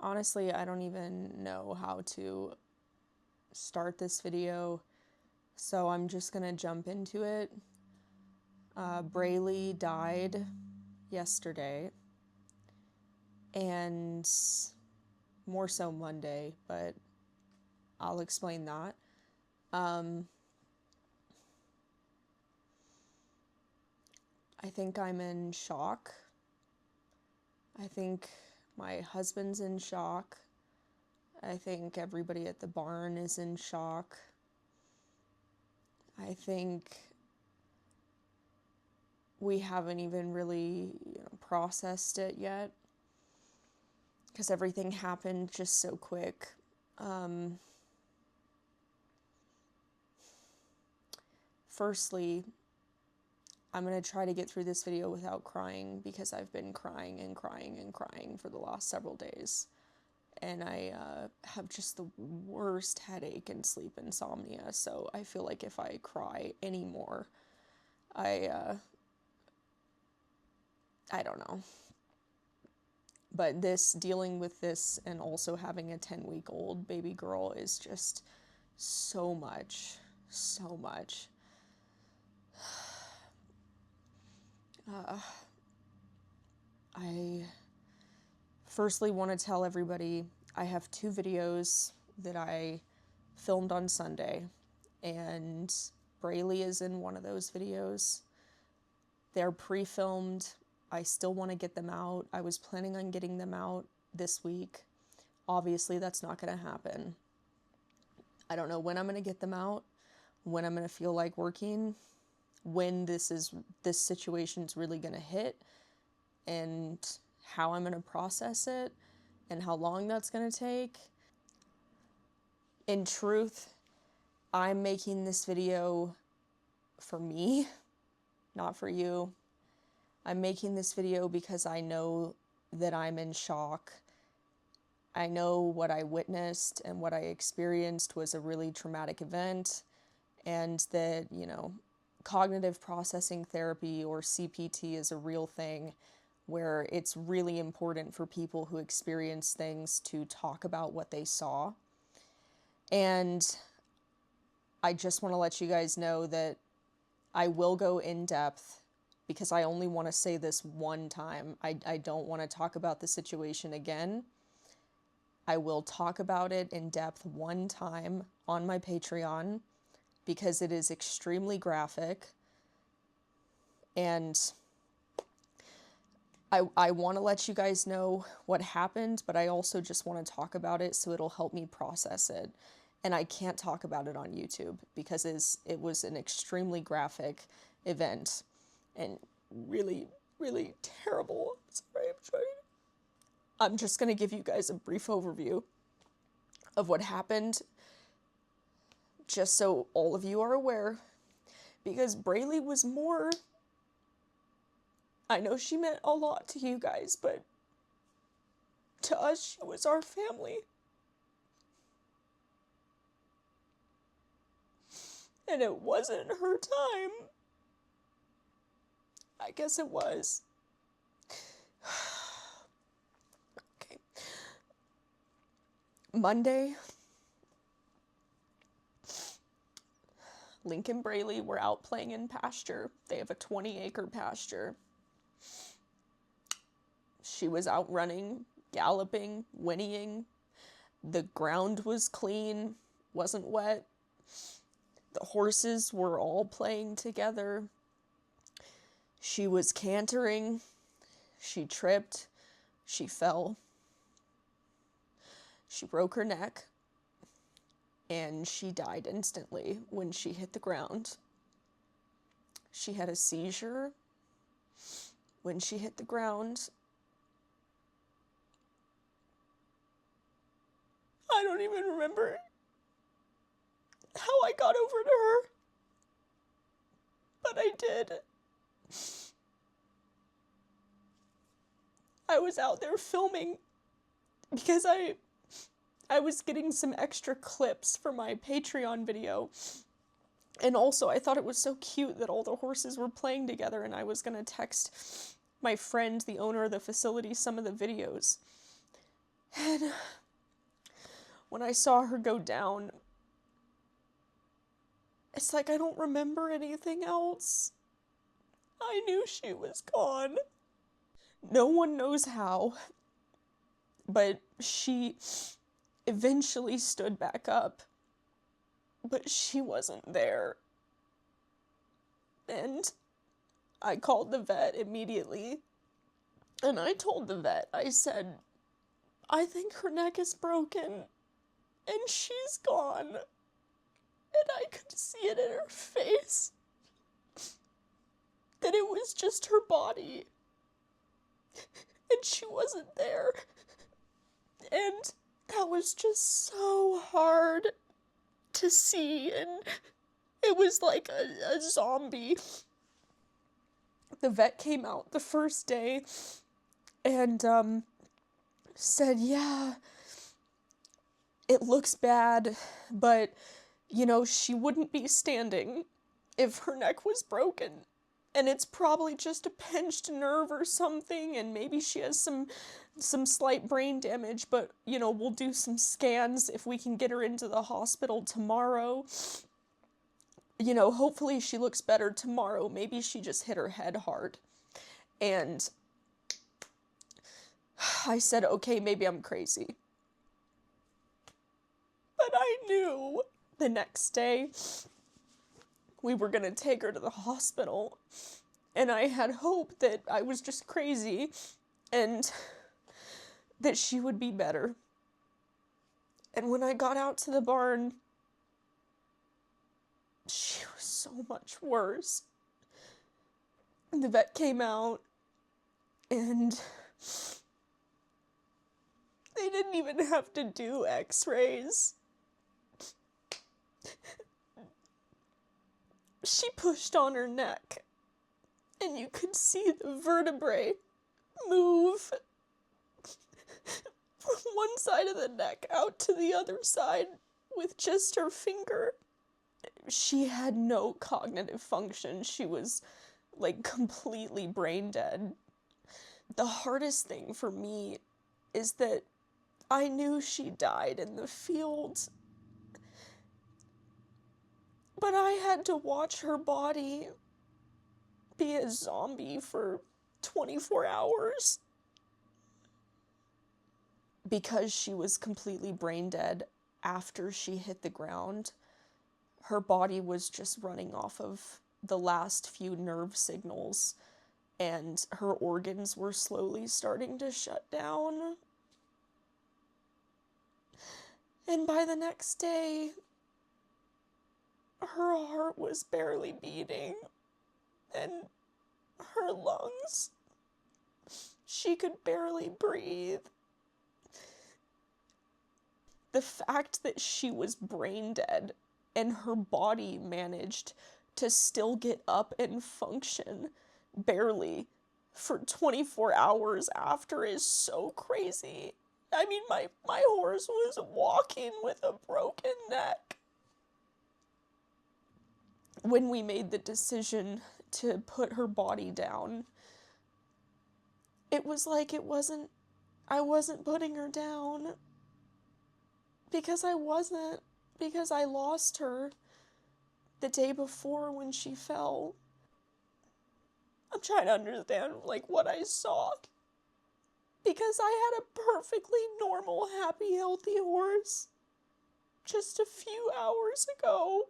Honestly, I don't even know how to start this video, so I'm just gonna jump into it. Brailey died yesterday, and more so Monday, but I'll explain that. I think I'm in shock. I think my husband's in shock. I think everybody at the barn is in shock. I think we haven't even really processed it yet because everything happened just so quick. Firstly, I'm going to try to get through this video without crying because I've been crying and crying and crying for the last several days. And I have just the worst headache and sleep insomnia. So I feel like if I cry anymore, I don't know. But dealing with this and also having a 10-week-old baby girl is just so much, so much. I firstly want to tell everybody I have 2 videos that I filmed on Sunday, and Brailey is in one of those videos. They're pre-filmed. I still want to get them out. I was planning on getting them out this week. Obviously, that's not going to happen. I don't know when I'm going to get them out, when I'm going to feel like working, when this situation's really going to hit, and how I'm going to process it, and how long that's going to take. In truth, I'm making this video for me, not for you. I'm making this video because I know that I'm in shock. I know what I witnessed and what I experienced was a really traumatic event, and that, cognitive processing therapy, or CPT, is a real thing where it's really important for people who experience things to talk about what they saw. And I just want to let you guys know that I will go in depth because I only want to say this one time. I don't want to talk about the situation again. I will talk about it in depth one time on my Patreon because it is extremely graphic. And I want to let you guys know what happened, but I also just want to talk about it so it'll help me process it. And I can't talk about it on YouTube because it was an extremely graphic event and really, really terrible. Sorry. I'm just going to give you guys a brief overview of what happened, just so all of you are aware, because Brailey was more... I know she meant a lot to you guys, but to us, she was our family. And it wasn't her time. I guess it was. Okay. Monday, Link and Brailey were out playing in pasture. They have a 20-acre pasture. She was out running, galloping, whinnying. The ground was clean, wasn't wet. The horses were all playing together. She was cantering. She tripped. She fell. She broke her neck. And she died instantly when she hit the ground. She had a seizure when she hit the ground. I don't even remember how I got over to her, but I did. I was out there filming because I was getting some extra clips for my Patreon video. And also, I thought it was so cute that all the horses were playing together, and I was going to text my friend, the owner of the facility, some of the videos. And when I saw her go down, it's like I don't remember anything else. I knew she was gone. No one knows how, but she eventually stood back up, but she wasn't there. And I called the vet immediately, and I told the vet, I said, I think her neck is broken, and she's gone. And I could see it in her face, that it was just her body, and she wasn't there. And that was just so hard to see, and it was like a zombie. The vet came out the first day and said, yeah, it looks bad, but, you know, she wouldn't be standing if her neck was broken. And it's probably just a pinched nerve or something, and maybe she has some slight brain damage, but, you know, we'll do some scans if we can get her into the hospital tomorrow. You know, hopefully she looks better tomorrow. Maybe she just hit her head hard. And I said, okay, maybe I'm crazy. But I knew the next day we were gonna take her to the hospital. And I had hope that I was just crazy and that she would be better. And when I got out to the barn, she was so much worse. The vet came out, and they didn't even have to do x-rays. She pushed on her neck, and you could see the vertebrae move from one side of the neck out to the other side with just her finger. She had no cognitive function. She was, like, completely brain dead. The hardest thing for me is that I knew she died in the field, but I had to watch her body be a zombie for 24 hours. Because she was completely brain dead after she hit the ground, her body was just running off of the last few nerve signals, and her organs were slowly starting to shut down. And by the next day, her heart was barely beating, and her lungs, she could barely breathe. The fact that she was brain dead and her body managed to still get up and function, barely, for 24 hours after is so crazy. I mean, my horse was walking with a broken neck. When we made the decision to put her body down, it was like I wasn't putting her down. Because I wasn't. Because I lost her the day before when she fell. I'm trying to understand, like, what I saw. Because I had a perfectly normal, happy, healthy horse just a few hours ago.